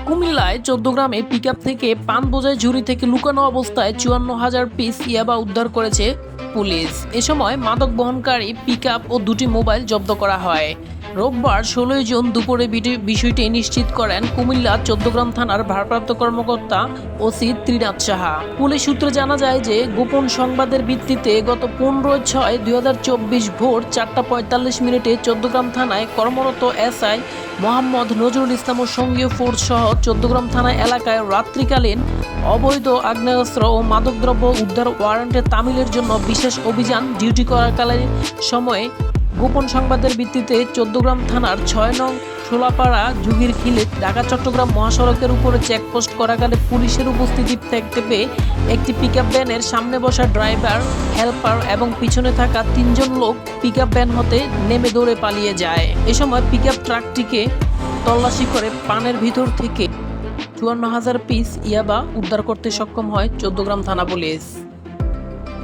কুমিল্লায় ১৪ গ্রামে পিকআপ থেকে পান বোঝাই ঝুড়ি থেকে লুকানো অবস্থায় ৫৪,০০০ পিস ইয়াবা উদ্ধার করেছে পুলিশ। এ সময় মাদক বহনকারী পিকআপ ও দুটি মোবাইল জব্দ করা হয়। রোববার ১৬ জুন দুপুরে বিষয়টি নিশ্চিত করেন কুমিল্লা ১৪ গ্রাম থানার ভারপ্রাপ্ত কর্মকর্তা ওসি ত্রিনাথ সাহা। পুলিশ সূত্রে জানা যায় যে গোপন সংবাদের ভিত্তিতে গত ১৫/৬/২০২৪ ভোর ৪টা ৪৫ মিনিটে ১৪ গ্রাম থানায় কর্মরত এসআই মোহাম্মদ নজরুল ইসলাম ও সঙ্গীয় ফোর্স সহ ১৪ গ্রাম থানা এলাকায় রাত্রিকালীন অবৈধ আগ্নেয়াস্ত্র ও মাদকদ্রব্য উদ্ধার ওয়ারেন্টে তামিলের জন্য বিশেষ অভিযান ডিউটি করাকালীন সময়ে গোপন সংবাদের ভিত্তিতে ১৪ গ্রাম থানার ৬ নং ঠোলাপাড়া যুগির খিলে ঢাকা চট্টগ্রাম মহাসড়কের উপরে চেকপোস্ট করাকালে পুলিশের উপস্থিতি দেখতে পেয়ে একটি পিকআপ ভ্যানের সামনে বসা ড্রাইভার, হেল্পার এবং পিছনে থাকা ৩ জন লোক পিকআপ ভ্যান হতে নেমে দৌড়ে পালিয়ে যায়। এ সময় পিকআপ ট্রাকটিকে তল্লাশি করে পানের ভিতর থেকে ৫৪,০০০ পিস ইয়াবা উদ্ধার করতে সক্ষম হয় ১৪ গ্রাম থানা পুলিশ।